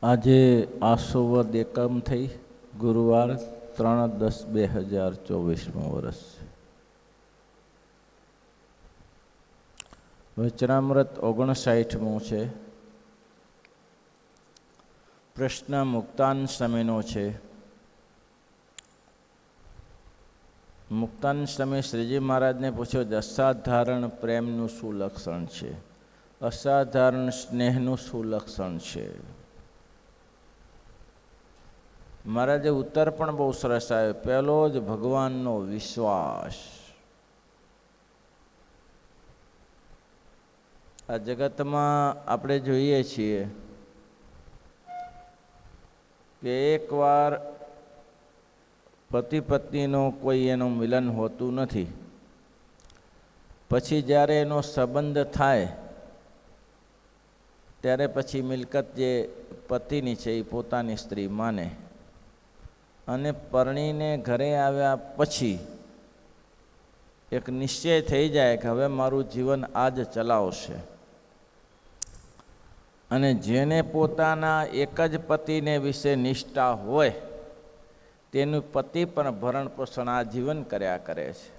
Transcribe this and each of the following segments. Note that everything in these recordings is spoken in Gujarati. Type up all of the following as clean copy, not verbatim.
આજે આસોવદ એકમ થઈ ગુરુવાર 3/10/2024 વર્ષ છે। વચનામૃત 59મું છે। પ્રશ્ન મુક્તાન સ્વામીનો છે। મુક્તાન સ્વામી શ્રીજી મહારાજને પૂછ્યો કે અસાધારણ પ્રેમનું શું લક્ષણ છે, અસાધારણ સ્નેહનું શું લક્ષણ છે। મહારાજે ઉત્તર પણ બહુ સરસ આવ્યો। પહેલો જ ભગવાનનો વિશ્વાસ। આ જગતમાં આપણે જોઈએ છીએ કે એકવાર પતિ પત્નીનો કોઈ એનું મિલન હોતું નથી, પછી જ્યારે એનો સંબંધ થાય ત્યારે પછી મિલકત જે પતિની છે એ પોતાની સ્ત્રી માને, અને પરણીને ઘરે આવ્યા પછી એક નિશ્ચય થઈ જાય કે હવે મારું જીવન આ જ ચલાવશે। અને જેને પોતાના એક જ પતિને વિશે નિષ્ઠા હોય તેનું પતિ પણ ભરણ પોષણ આ જીવન કર્યા કરે છે।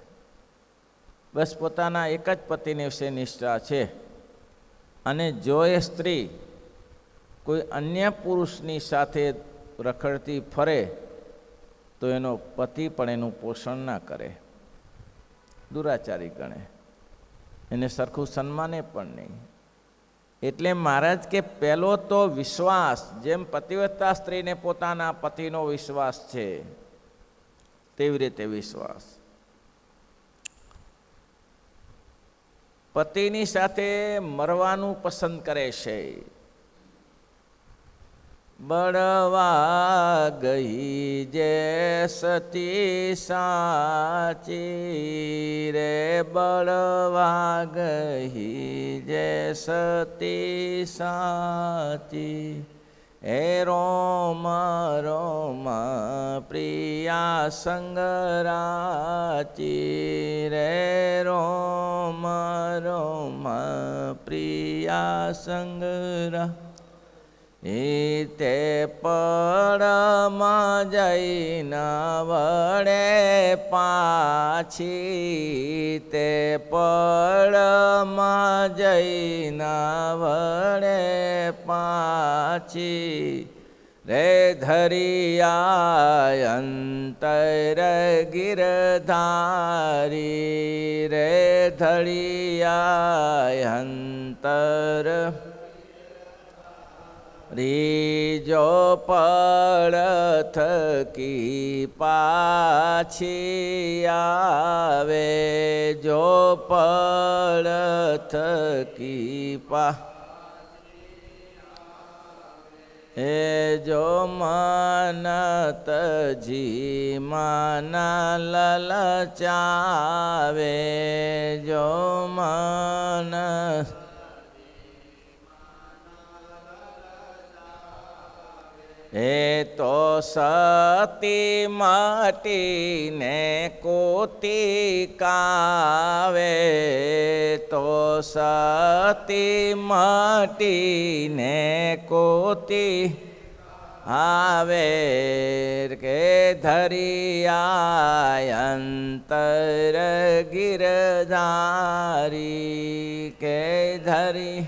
બસ પોતાના એક જ પતિને વિશે નિષ્ઠા છે, અને જો એ સ્ત્રી કોઈ અન્ય પુરુષની સાથે રખડતી ફરે તો એનો પતિ પણ એનું પોષણ ના કરે, દુરાચારી ગણે, એને સરખું સન્માને પણ નહીં। એટલે મહારાજ કે પહેલો તો વિશ્વાસ, જેમ પતિવ્રતા સ્ત્રીને પોતાના પતિનો વિશ્વાસ છે તેવી રીતે વિશ્વાસ। પતિની સાથે મરવાનું પસંદ કરે છે। બળવા ગઈ જે સતી સાચી રે, બળવા ગઈ જે સતી સાચી, હે રોમ રોમ પ્રિયા સંગરાચી રે, રોમ રોમ પ્રિયા સંગરા, તે પડમાં જઈને વળે પાછી, તે પડમાં જઈને વળે પાછી રે, ધરિયા અંતર ગિરધારી રે, ધરિયા અંતર રીજો પળ થકી પાછી આવે, જો પળ થકી એ જો મન તજી મન લલચાવે, જો મન એ તો સતી મટીને કોતી કાવે, તો સતી મટીને કોતી આવે કે, ધરિયા અંતર ગિરધારી કે, ધરી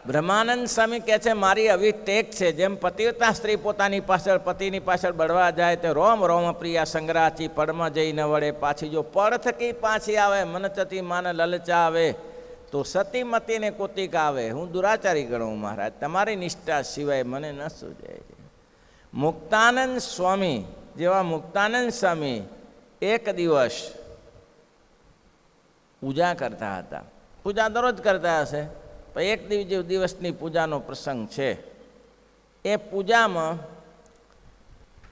બ્રહ્માનંદ સ્વામી કહે છે મારી આવી ટેક છે, જેમ પતિવ્રતા સ્ત્રી પોતાની પાછળ પતિની પાછળ બળવા જાય તો રોમ રોમ પ્રિયા સંગ્રાચી, પડમાં જઈ ન વળે પાછી, જો પડ થકી પાછી આવે મન ચતી માન લલચાવે, તો સતીમતીને કોતિક આવે, હું દુરાચારી ગણું મહારાજ, તમારી નિષ્ઠા સિવાય મને ન સૂઝે છે। મુક્તાનંદ સ્વામી જેવા મુક્તાનંદ સ્વામી એક દિવસ પૂજા કરતા હતા, પૂજા દરરોજ કરતા હશે, પણ એક દિવસની પૂજાનો પ્રસંગ છે। એ પૂજામાં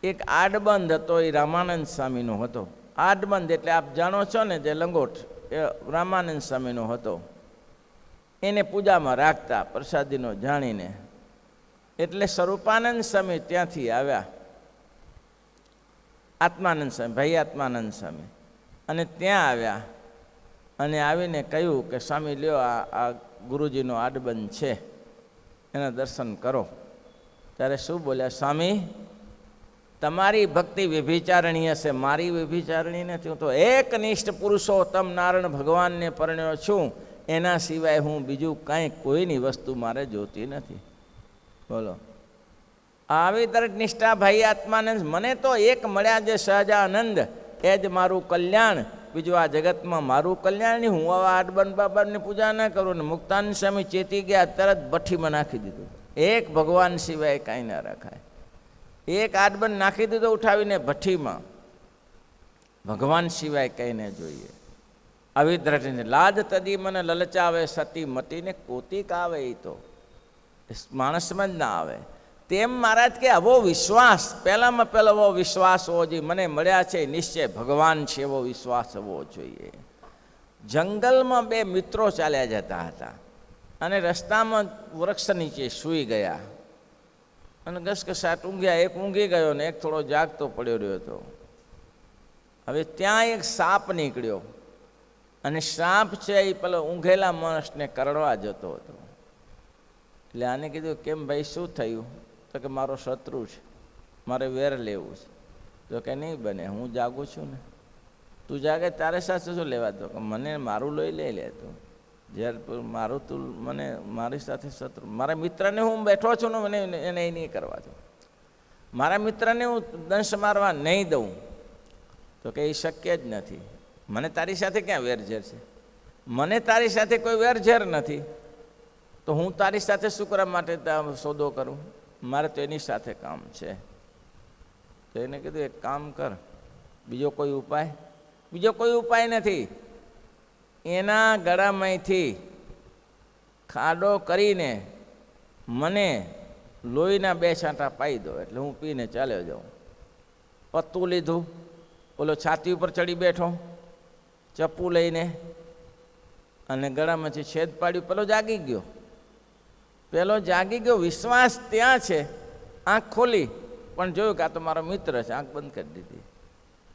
એક આડબંધ હતો, એ રામાનંદ સ્વામીનો હતો। આડબંધ એટલે આપ જાણો છો ને, જે લંગોટ, એ રામાનંદ સ્વામીનો હતો। એને પૂજામાં રાખતા પ્રસાદીનો જાણીને, એટલે સ્વરૂપાનંદ સ્વામી ત્યાંથી આવ્યા, આત્માનંદ સ્વામી, ભાઈ આત્માનંદ સ્વામી, અને ત્યાં આવ્યા અને આવીને કહ્યું કે સ્વામી લ્યો આ ગુરુજીનો આડબંધ છે, એના દર્શન કરો. ત્યારે શું બોલ્યા? સ્વામી, તમારી ભક્તિ વ્યભિચારણી હશે, મારી વ્યભિચારણી નથી. હું તો એકનિષ્ઠ પુરુષોત્તમ નારાયણ ભગવાનને પરણ્યો છું, એના સિવાય હું બીજું કાંઈ કોઈની વસ્તુ મારે જોતી નથી. બોલો, આવી દરેક નિષ્ઠા ભાઈ આત્માનંદ. મને તો એક મળ્યા જે સહજાનંદ, એ જ મારું કલ્યાણ. બીજું આ જગતમાં મારું કલ્યાણ નહીં. હું આવા આડબન બાબાની પૂજા ના કરું. ને મુક્તાનંદ સ્વામી ચેતી ગયા, તરત ભઠ્ઠીમાં નાખી દીધું. એક ભગવાન સિવાય કાંઈ ના રખાય. એક આડબન નાખી દીધો ઉઠાવીને ભઠ્ઠીમાં. ભગવાન સિવાય કંઈ ન જોઈએ. આવી દ્રઢને લાજ તદી મને લલચાવે, સતી મતીને કોતિક આવે. એ તો માણસમાં જ ના આવે. તેમ મહારાજ કે આવો વિશ્વાસ, પહેલામાં પહેલો એવો વિશ્વાસ હોવો જોઈએ. મને મળ્યા છે નિશ્ચય ભગવાન છે, એવો વિશ્વાસ હોવો જોઈએ. જંગલમાં બે મિત્રો ચાલ્યા જતા હતા અને રસ્તામાં વૃક્ષ નીચે સૂઈ ગયા અને ઘસઘસાટ ઊંઘ્યા. એક ઊંઘી ગયો ને એક થોડો જાગતો પડ્યો રહ્યો હતો. હવે ત્યાં એક સાપ નીકળ્યો અને સાપ છે એ પેલો ઊંઘેલા માણસને કરડવા જતો હતો. એટલે આને કીધું, કેમ ભાઈ, શું થયું? તો કે મારો શત્રુ છે, મારે વેર લેવું છે. તો કે નહીં બને, હું જાગું છું ને. તું જાગે તારે સાથે શું લેવા? તો કે મને મારું લોહી લઈ લે તું. જ્યારે મારું તું મને મારી સાથે શત્રુ, મારા મિત્રને હું બેઠો છું ને, મને એને એ નહીં કરવા દઉં. મારા મિત્રને હું દંશ મારવા નહીં દઉં. તો કે એ શક્ય જ નથી. મને તારી સાથે ક્યાં વેરઝેર છે? મને તારી સાથે કોઈ વેરઝેર નથી. તો હું તારી સાથે શું કરવા માટે સોદો કરું? મારે તો એની સાથે કામ છે. તો એને કીધું, એક કામ કર, બીજો કોઈ ઉપાય? બીજો કોઈ ઉપાય નથી. એના ગળામાંથી ખાડો કરીને મને લોહીના 2 છાંટા પાઈ દો, એટલે હું પીને ચાલ્યો જાઉં. પત્તું લીધું, ઓલો છાતી ઉપર ચડી બેઠો ચપ્પુ લઈને અને ગળામાંથી છેદ પાડ્યું. પેલો જાગી ગયો. વિશ્વાસ ત્યાં છે. આંખ ખોલી પણ જોયું કે આ તો મારો મિત્ર છે. આંખ બંધ કરી દીધી.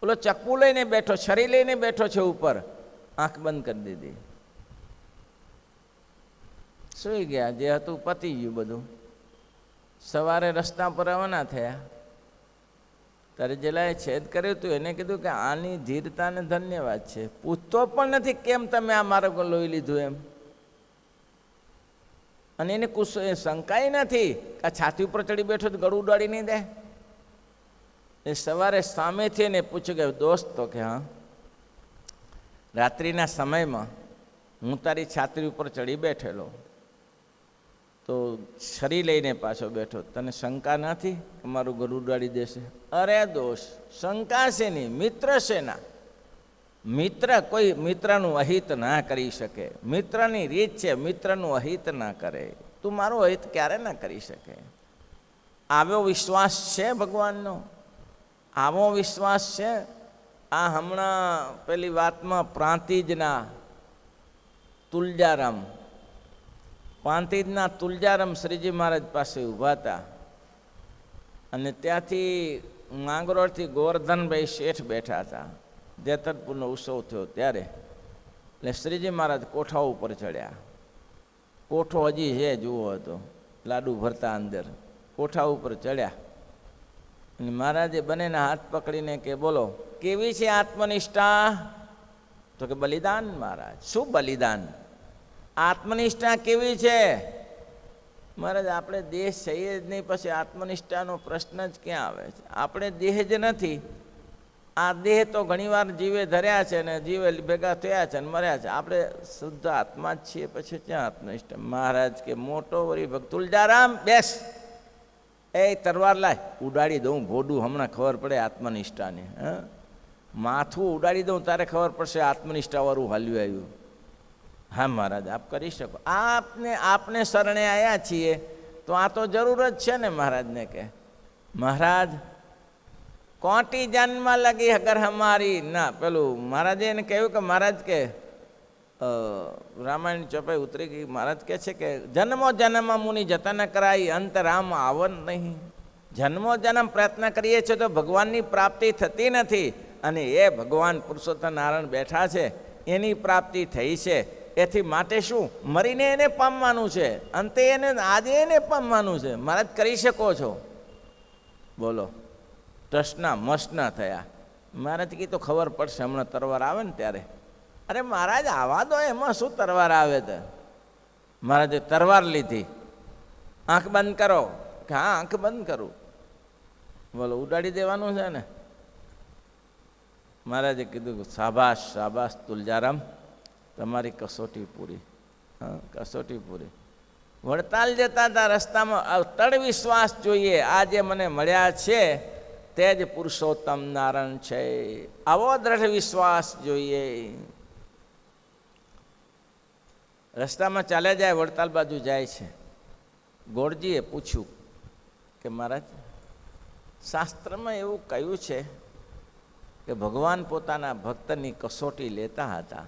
ઓલો ચપ્પુ લઈને બેઠો, છરી લઈને બેઠો છે ઉપર, આંખ બંધ કરી દીધી. સૂઈ ગયા. જે હતું પતી ગયું બધું. સવારે રસ્તા પર રવાના થયા. ત્યારે જેલાએ છેદ કર્યું હતું એને કીધું કે આની ધીરતાને ધન્યવાદ છે. પૂછતો પણ નથી કેમ તમે આ મારો લોહી લીધું એમ. અને એને શંકાય નથી કે આ છાતી ઉપર ચડી બેઠો તો ગળું ઉડાડી નહીં દે. એ સવારે સામેથી એને પૂછ્યું કે દોસ્ત, તો કે હા, રાત્રિના સમયમાં હું તારી છાતી ઉપર ચડી બેઠેલો, તો છરી લઈને પાછો બેઠો, તને શંકા નથી કે મારું ગળું ઉડાડી દેશે? અરે દોષ, શંકા છે નહીં, મિત્ર છે ના. મિત્ર કોઈ મિત્રનું અહિત ના કરી શકે. મિત્રની રીત છે, મિત્રનું અહિત ના કરે. તું મારું અહિત ક્યારે ના કરી શકે? આવો વિશ્વાસ છે ભગવાનનો, આવો વિશ્વાસ છે. આ હમણાં પેલી વાતમાં પ્રાંતિજના તુલજારામ, પ્રાંતિજના તુલજારામ શ્રીજી મહારાજ પાસે ઊભા હતા અને ત્યાંથી માંગરોળથી ગોવર્ધનભાઈ શેઠ બેઠા હતા. જેતરપુરનો ઉત્સવ થયો ત્યારે. એટલે શ્રીજી મહારાજ કોઠા ઉપર ચડ્યા. કોઠો હજી છે, જુઓ હતો, લાડુ ભરતા અંદર. કોઠા ઉપર ચડ્યા અને મહારાજે બંનેના હાથ પકડીને કે બોલો, કેવી છે આત્મનિષ્ઠા? તો કે બલિદાન. મહારાજ, શું બલિદાન? આત્મનિષ્ઠા કેવી છે? મહારાજ, આપણે દેહ છીએ જ નહીં, પછી આત્મનિષ્ઠાનો પ્રશ્ન જ ક્યાં આવે છે? આપણે દેહ જ નથી. આ દેહ તો ઘણીવાર જીવે ધર્યા છે ને જીવે ભેગા થયા છે ને મર્યા છે. આપણે શુદ્ધ આત્મા જ છીએ, પછી ક્યાં આત્મનિષ્ઠા? મહારાજ કે મોટો વરી ભક્ત, તુલજારામ બેસ, એ તરવાર લાય, ઉડાડી દઉં ભોડું, હમણાં ખબર પડે આત્મનિષ્ઠાની. માથું ઉડાડી દઉં તારે ખબર પડશે આત્મનિષ્ઠાવાળું હાલ્યું આવ્યું. હા મહારાજ, આપ કરી શકો. આપને શરણે આવ્યા છીએ તો આ તો જરૂર જ છે ને મહારાજને. કે મહારાજ, કોટી જન્મ લગી અગર હમારી ના, પેલું મહારાજે એને કહ્યું કે મહારાજ કે રામાયણ ચોપાઈ ઉતરી ગઈ. મહારાજ કહે છે કે જન્મો જન્મ મુનિ જતન કરાઈ, અંત રામ આવન નહીં. જન્મો જન્મ પ્રયત્ન કરીએ છીએ તો ભગવાનની પ્રાપ્તિ થતી નથી. અને એ ભગવાન પુરુષોત્તમ નારાયણ બેઠા છે, એની પ્રાપ્તિ થઈ છે. એથી માટે શું મરીને એને પામવાનું છે, અંતે એને આજે એને પામવાનું છે. મહારાજ કરી શકો છો, બોલો. ટ્રસ્ટના મસ્તના થયા. મહારાજ કીધું ખબર પડશે હમણાં તરવાર આવે ને ત્યારે. અરે મહારાજ આવા દો, એમાં શું તરવાર આવે? તો મહારાજે તરવાર લીધી. આંખ બંધ કરો કે હા આંખ બંધ કરું, બોલો ઉડાડી દેવાનું છે ને. મહારાજે કીધું શાબાશ શાબાશ તુલજારામ, તમારી કસોટી પૂરી. હા કસોટી પૂરી. વડતાલ જતા હતા રસ્તામાં તડ વિશ્વાસ જોઈએ, આ જે મને મળ્યા છે તે જ પુરુષોત્તમ નારાયણ છે, આવો દ્રઢ વિશ્વાસ જોઈએ. રસ્તામાં ચાલ્યા જાય, વડતાલ બાજુ જાય છે. ગોળજીએ પૂછ્યું કે મહારાજ શાસ્ત્રમાં એવું કહ્યું છે કે ભગવાન પોતાના ભક્તની કસોટી લેતા હતા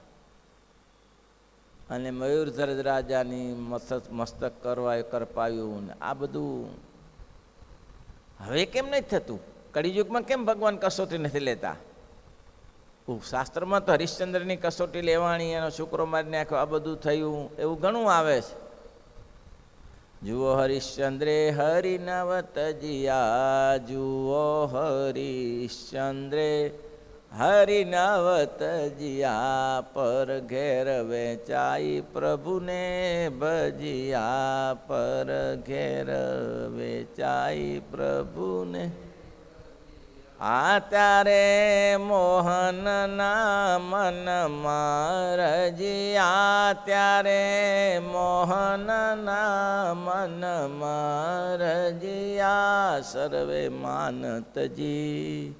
અને મયુરધ્વજ રાજાની મસ્તક કરપાયું ને આ બધું હવે કેમ નથી થતું? કળિયુગમાં કેમ ભગવાન કસોટી નથી લેતા? શાસ્ત્રમાં તો હરિશ્ચંદ્રની કસોટી લેવાણી, એનો છોકરો મારી નાખ્યો, આ બધું થયું, એવું ઘણું આવે છે. જુઓ હરિશ્ચંદ્રે હરિનવત જીયા, જુઓ હરિશ્ચંદ્રે હરિનવત જીયા, પર ઘેર વેચાઈ પ્રભુને ભજિયા, પર ઘેર વેચાઈ પ્રભુને. આ ત્યારે મોહનના મનમાં રજિયા, ત્યારે મોહનના મનમાં રજિયા, સર્વે માનતજી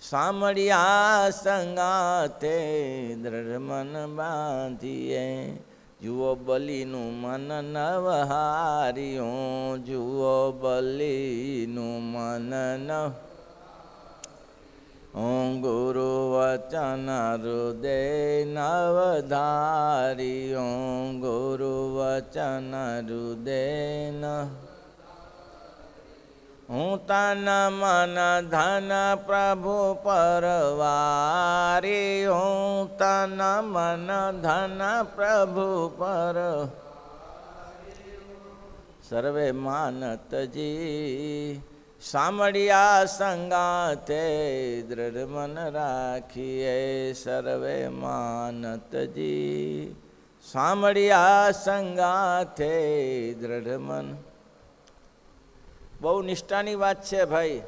સાંભળ્યા સંગાથે દ્રઢ મન બાંધીએ. જુઓ બલીનું મન નવહાર્યું, જુઓ બલીનું મન નવ. ગુરુ વચન હૃદય નવધાર્યું, ગુરુ વચન હૃદય. હું તન મન ધન પ્રભુ પરવારી, હું તન મન ધન પ્રભુ પર. સર્વે માનતજી સાંભળ્યા સંગાથે દ્રઢ મન રાખીએ, સર્વે માનતજી સાંભળ્યા સંગાથે દ્રઢ મન. બહુ નિષ્ઠાની વાત છે ભાઈ.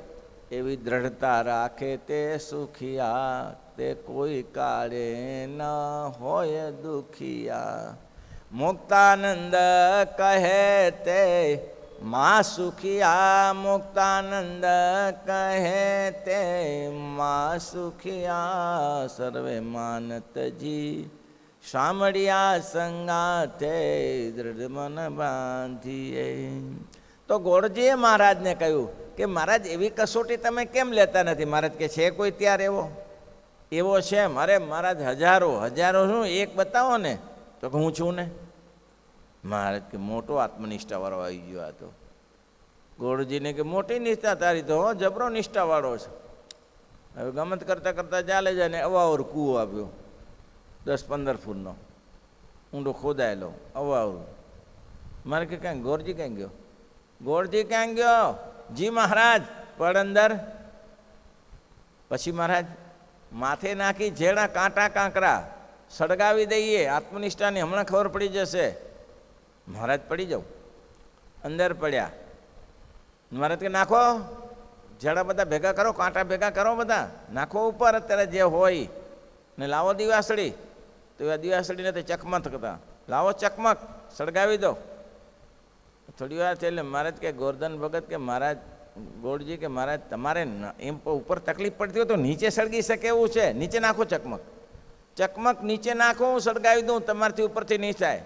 એવી દ્રઢતા રાખે તે સુખિયા, તે કોઈ કાળે ન હોય દુખિયા. મુક્તાનંદ કહે તે મા સુખિયા, મુક્તાનંદ કહે તે મા સુખિયા, સર્વે માનતજી સાંભળ્યા સંગાથે દ્રઢ મન બાંધીએ. તો ગોળજીએ મહારાજને કહ્યું કે મહારાજ એવી કસોટી તમે કેમ લેતા નથી? મહારાજ કે છે કોઈ ત્યાર એવો? એવો છે? અરે મહારાજ હજારો હજારો. શું એક બતાવો ને? તો હું છું ને. મહારાજ કે મોટો આત્મનિષ્ઠાવાળો આવી ગયો આ તો. ગોળજીને કે મોટી નિષ્ઠા તારી તો, જબરો નિષ્ઠાવાળો છે. હવે ગમત કરતાં કરતાં ચાલે જાય ને અવાવર કૂવો આવ્યો, 10-15 ફૂટનો ઊંડો ખોદાયેલો અવાવર. મારે કે ક્યાં ગોળજી ક્યાં ગયો? ગોળજી ક્યાં ગયો? જી મહારાજ પડ અંદર. પછી મહારાજ માથે નાખી જેડા કાંટા કાંકરા સળગાવી દઈએ આત્મનિષ્ઠાની, હમણાં ખબર પડી જશે. મહારાજ પડી જાઉં. અંદર પડ્યા. મહારાજ કે નાખો જેડા બધા ભેગા કરો, કાંટા ભેગા કરો, બધા નાખો ઉપર અત્યારે જે હોય ને. લાવો દિવાસળી. તો એ દિવાસળીને તો ચકમક કરતા, લાવો ચકમક સળગાવી દો. થોડી વાર છે એટલે મહારાજ કે ગોરધન ભગત કે મહારાજ ગોળજી કે મહારાજ તમારે એમ ઉપર તકલીફ પડતી હોય તો નીચે સળગી શકે એવું છે, નીચે નાખો ચકમક. ચકમક નીચે નાખો, હું સળગાવી દઉં, તમારથી ઉપરથી નહીં થાય.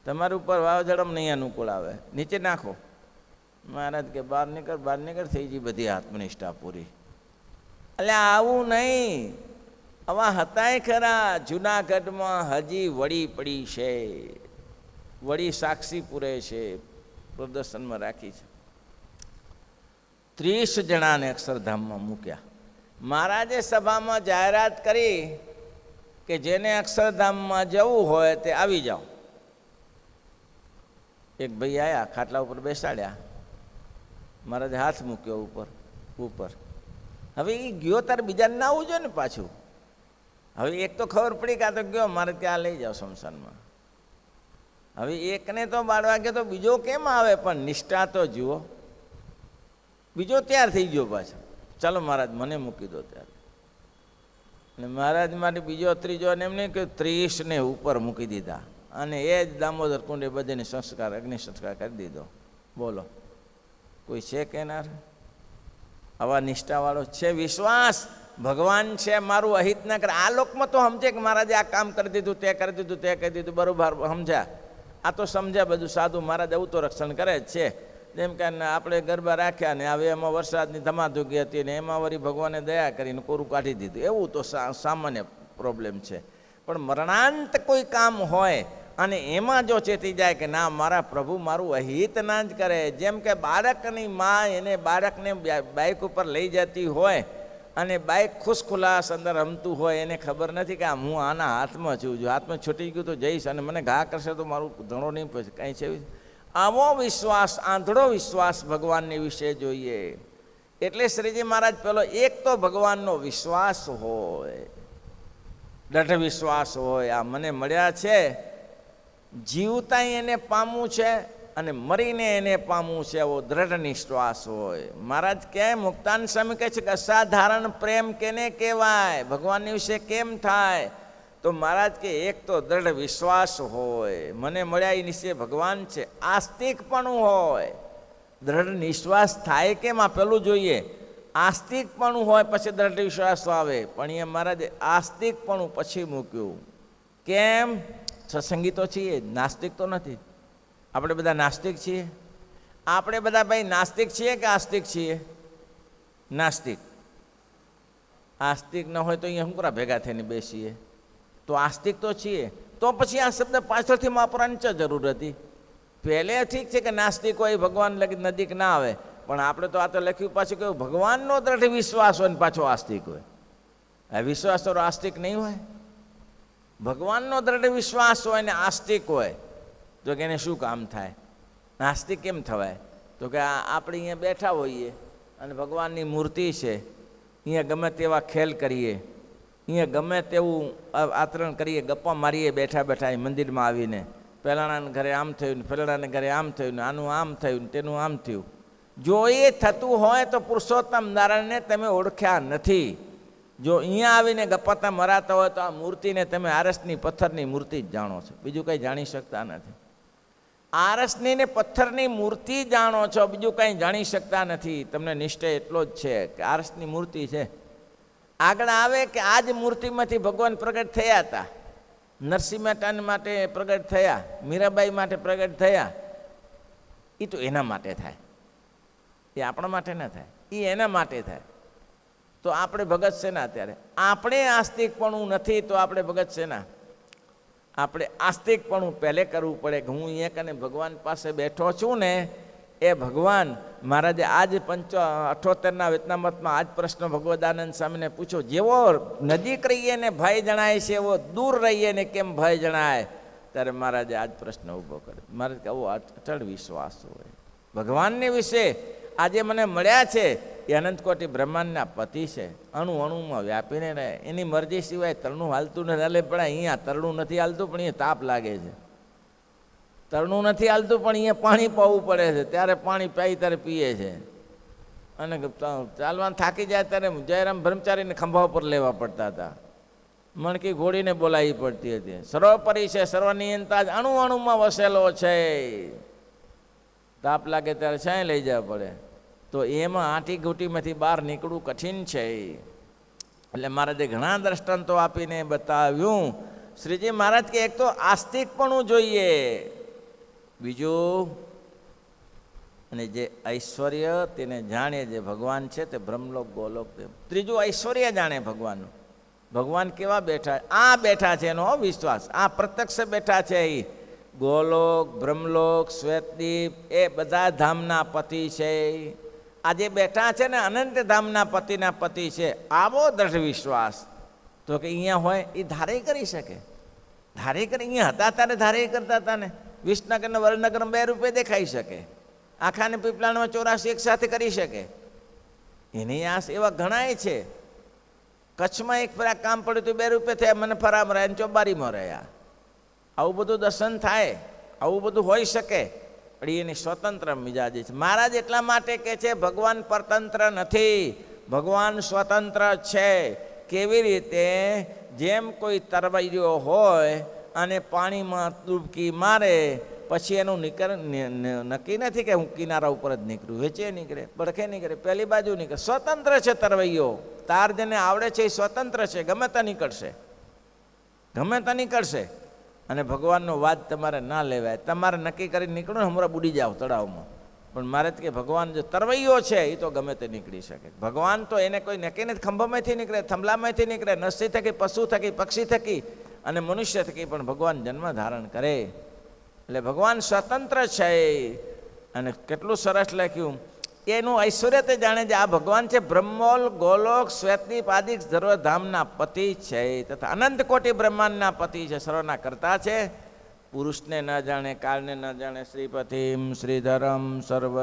તમારું ઉપર વાવાઝોડામાં નહીં અનુકૂળ આવે, નીચે નાખો. મહારાજ કે બહાર નીકળ થઈ ગઈ બધી આત્મનિષ્ઠા પૂરી. એટલે આવું નહીં, આવા હતાય ખરા. જુનાગઢમાં હજી વળી પડી છે, વળી સાક્ષી પૂરે છે, પ્રદર્શનમાં રાખી છે. 30 જણાને અક્ષરધામમાં મૂક્યા. મહારાજે સભામાં જાહેરાત કરી કે જેને અક્ષરધામમાં જવું હોય તે આવી જાઓ. એક ભાઈ આવ્યા, ખાટલા ઉપર બેસાડ્યા, મહારાજે હાથ મૂક્યો ઉપર. હવે એ ગયો તારે બીજાને ના આવવું જોઈએ ને પાછું. હવે એક તો ખબર પડી કે આ તો ગયો, મારે ત્યાં લઈ જાઓ શમશાનમાં. હવે એકને તો બાળવા ગયો તો બીજો કેમ આવે? પણ નિષ્ઠા તો જુઓ. બીજો તૈયાર થઈ ગયો પાછો, ચાલો મહારાજ મને મૂકી દો ત્યારે. અને મહારાજ માટે બીજો ત્રીજો ને એમ નહીં કે 30 ને ઉપર મૂકી દીધા, અને એ જ દામોદર કુંડે બધાને સંસ્કાર, અગ્નિ સંસ્કાર કરી દીધો. બોલો કોઈ છે કેનાર? આવા નિષ્ઠાવાળો છે. વિશ્વાસ ભગવાન છે મારું અહિત ના કરે. આ લોકમાં તો સમજે કે મહારાજે આ કામ કરી દીધું, તે કરી દીધું, તે કરી દીધું, બરોબર સમજ્યા. આ તો સમજ્યા બધું સાધુ. મહારાજ એવું તો રક્ષણ કરે જ છે. જેમ કે આપણે ગરબા રાખ્યા ને હવે એમાં વરસાદની ધમાધુકી હતી ને એમાં વળી ભગવાને દયા કરીને કોરું કાઢી દીધું, એવું તો સામાન્ય પ્રોબ્લેમ છે. પણ મરણાંત કોઈ કામ હોય અને એમાં જો ચેતી જાય કે ના મારા પ્રભુ મારું અહિત ના જ કરે. જેમ કે બાળકની મા એને બાળકને બાઇક ઉપર લઈ જતી હોય અને બાઇક ખુશખુલાસ અંદર રમતું હોય, એને ખબર નથી કે હું આના હાથમાં છું, જો હાથમાં છૂટી ગયું તો જઈશ અને મને ઘા કરશે તો મારું ધણો નહીં પડશે, કાંઈ છે. આવો વિશ્વાસ, આંધળો વિશ્વાસ ભગવાનની વિશે જોઈએ. એટલે શ્રીજી મહારાજ પેલો એક તો ભગવાનનો વિશ્વાસ હોય, દૃઢ વિશ્વાસ હોય. આ મને મળ્યા છે, જીવતા એને પામવું છે અને મરીને એને પામવું છે, એવો દ્રઢ નિશ્વાસ હોય. મહારાજ ક્યાંય મુક્તાન સ્વામી કહે છે કે અસાધારણ પ્રેમ કેને કહેવાય, ભગવાનની વિશે કેમ થાય? તો મહારાજ કે એક તો દ્રઢ વિશ્વાસ હોય, મને મળ્યા એ નિશ્ચય ભગવાન છે. આસ્તિકપણું હોય. દ્રઢ નિશ્વાસ થાય કેમ? આ પેલું જોઈએ. આસ્તિકપણું હોય પછી દ્રઢ વિશ્વાસ આવે. પણ એ મહારાજે આસ્તિકપણું પછી મૂક્યું. કેમ? સત્સંગી તો છીએ, નાસ્તિક તો નથી. આપણે બધા નાસ્તિક છીએ. આપણે બધા ભાઈ નાસ્તિક છીએ કે આસ્તિક છીએ? નાસ્તિક. આસ્તિક ન હોય તો અહીંયા શું કરા ભેગા થઈને બેસીએ? તો આસ્તિક તો છીએ. તો પછી આ શબ્દ પાછળથી વાપરવાની શું જરૂર હતી? પહેલે ઠીક છે કે નાસ્તિક હોય ભગવાન નજીક ના આવે, પણ આપણે તો આ તો લખ્યું પાછું કે ભગવાનનો દ્રઢ વિશ્વાસ હોય ને પાછો આસ્તિક હોય. આ વિશ્વાસ તો આસ્તિક નહીં હોય. ભગવાનનો દ્રઢ વિશ્વાસ હોય ને આસ્તિક હોય તો કે એને શું કામ થાય? નાસ્તિક કેમ થવાય? તો કે આપણે અહીંયા બેઠા હોઈએ અને ભગવાનની મૂર્તિ છે, અહીંયા ગમે તેવા ખેલ કરીએ, અહીંયા ગમે તેવું આચરણ કરીએ, ગપ્પા મારીએ બેઠા બેઠા મંદિરમાં આવીને, પહેલાંના ઘરે આમ થયું ને ફલાણાને ઘરે આમ થયું ને આનું આમ થયું ને તેનું આમ થયું. જો એ થતું હોય તો પુરુષોત્તમ નારાયણને તમે ઓળખ્યા નથી. જો અહીંયા આવીને ગપ્પાતા મરાતા હોય તો આ મૂર્તિને તમે આરસની પથ્થરની મૂર્તિ જ જાણો છો, બીજું કંઈ જાણી શકતા નથી. આરસની ને પથ્થરની મૂર્તિ જાણો છો, બીજું કંઈ જાણી શકતા નથી. તમને નિશ્ચય એટલો જ છે કે આરસની મૂર્તિ છે. આગળ આવે કે આ જ મૂર્તિમાંથી ભગવાન પ્રગટ થયા હતા. નરસિંહ મહેતા માટે પ્રગટ થયા, મીરાબાઈ માટે પ્રગટ થયા. એ તો એના માટે થાય, એ આપણા માટે ના થાય, એ એના માટે થાય. તો આપણે ભગત છે ના? અત્યારે આપણે આસ્તિકપણું નથી તો આપણે ભગત છે ના? આપણે આસ્તિકપણું પહેલે કરવું પડે કે હું અહીંયા કને ભગવાન પાસે બેઠો છું ને, એ ભગવાન મહારાજે આજ 78ના વેતનામતમાં આજ પ્રશ્ન ભગવદાનંદ સ્વામીને પૂછ્યો, જેવો નજીક રહીએ ને ભય જણાય છે એવો દૂર રહીએ ને કેમ ભય જણાય? ત્યારે મહારાજે આજ પ્રશ્ન ઊભો કર્યો. મહારાજ કે આવો અચળ વિશ્વાસ હોય ભગવાનને વિશે. આજે મને મળ્યા છે એ અનંતકોટી બ્રહ્માંડના પતિ છે, અણુ અણુમાં વ્યાપીને રહે, એની મરજી સિવાય તરણું હાલતું નથી. હાલે પણ અહીંયા તરણું નથી હાલતું, પણ અહીંયા તાપ લાગે છે. તરણું નથી હાલતું પણ અહીંયા પાણી પાવું પડે છે, ત્યારે પાણી પાઈ ત્યારે પીએ છે. અને ચાલવાનું થાકી જાય ત્યારે જયરામ બ્રહ્મચારીને ખંભા ઉપર લેવા પડતા હતા, મણકી ઘોડીને બોલાવી પડતી હતી. સર્વોપરી છે, સર્વનિયંતા જ અણુ અણુમાં વસેલો છે. તાપ લાગે ત્યારે છાંય લઈ જવા પડે. તો એમાં આંટી ઘૂંટીમાંથી બહાર નીકળવું કઠિન છે. એટલે મહારાજે ઘણા દ્રષ્ટાંતો આપીને બતાવ્યું. શ્રીજી મહારાજ કે એક તો આસ્તિકપણું જોઈએ, બીજું અને જે ઐશ્વર્ય તેને જાણે જે ભગવાન છે તે બ્રહ્મલોક ગોલોક, ત્રીજું ઐશ્વર્ય જાણે ભગવાનનું. ભગવાન કેવા બેઠા? આ બેઠા છે એનો વિશ્વાસ. આ પ્રત્યક્ષ બેઠા છે. એ ગોલોક, બ્રહ્મલોક, શ્વેતદીપ એ બધા ધામના પતિ છે. આ જે બેઠા છે ને અનંત ધામના પતિના પતિ છે. આવો દ્રઢ વિશ્વાસ તો કે અહીંયા હોય એ ધારે કરી શકે, ધારે કરી અહીંયા હતા ત્યારે ધારે કરતા હતા ને. વિસનગર વડનગરમાં 2 રૂપિયા દેખાઈ શકે, આખાને પીપળામાં 84 એક સાથે કરી શકે. એની આસ એવા ઘણાય છે. કચ્છમાં એક ફરા કામ પડ્યું તો 2 રૂપિયા થયા, મને ફરામાં રહ્યા, ચોબારીમાં રહ્યા. આવું બધું દર્શન થાય, આવું બધું હોઈ શકે, પણ એની સ્વતંત્ર મિજાજ છે. મહારાજ એટલા માટે કહે છે ભગવાન પરતંત્ર નથી, ભગવાન સ્વતંત્ર છે. કેવી રીતે? જેમ કોઈ તરવૈયો હોય અને પાણીમાં ડૂબકી મારે, પછી એનું નક્કી નથી કે હું કિનારા ઉપર જ નીકળું, વેચે નીકળે, બળખે નીકળે, પહેલી બાજુ નીકળે. સ્વતંત્ર છે તરવૈયો, તાર જેને આવડે છે એ સ્વતંત્ર છે, ગમે ત્યાં નીકળશે, ગમે ત્યાં નીકળશે. અને ભગવાનનો વાદ તમારે ના લેવાય, તમારે નક્કી કરીને નીકળો ને હમણાં બુડી જાઓ તળાવમાં, પણ મારે કે ભગવાન જે તરવૈયો છે એ તો ગમે તે નીકળી શકે. ભગવાન તો એને કોઈ નક્કી નથી, ખંભામાંથી નીકળે, થંભલામાંથી નીકળે, નસી થકી, પશુ થકી, પક્ષી થકી અને મનુષ્ય થકી પણ ભગવાન જન્મ ધારણ કરે. એટલે ભગવાન સ્વતંત્ર છે. અને કેટલું સરસ લખ્યું, એનું ઐશ્વર્ય તે જાણે છે. આ ભગવાન છે બ્રહ્મોલ, ગોલોક, શ્વેતદીપ આદિ સર્વધામના પતિ છે, તથા અનંત કોટી બ્રહ્માંડના પતિ છે, સર્વના કરતા છે. પુરુષને ન જાણે, કાળને ન જાણે, શ્રીપતિમ શ્રીધરમ સર્વ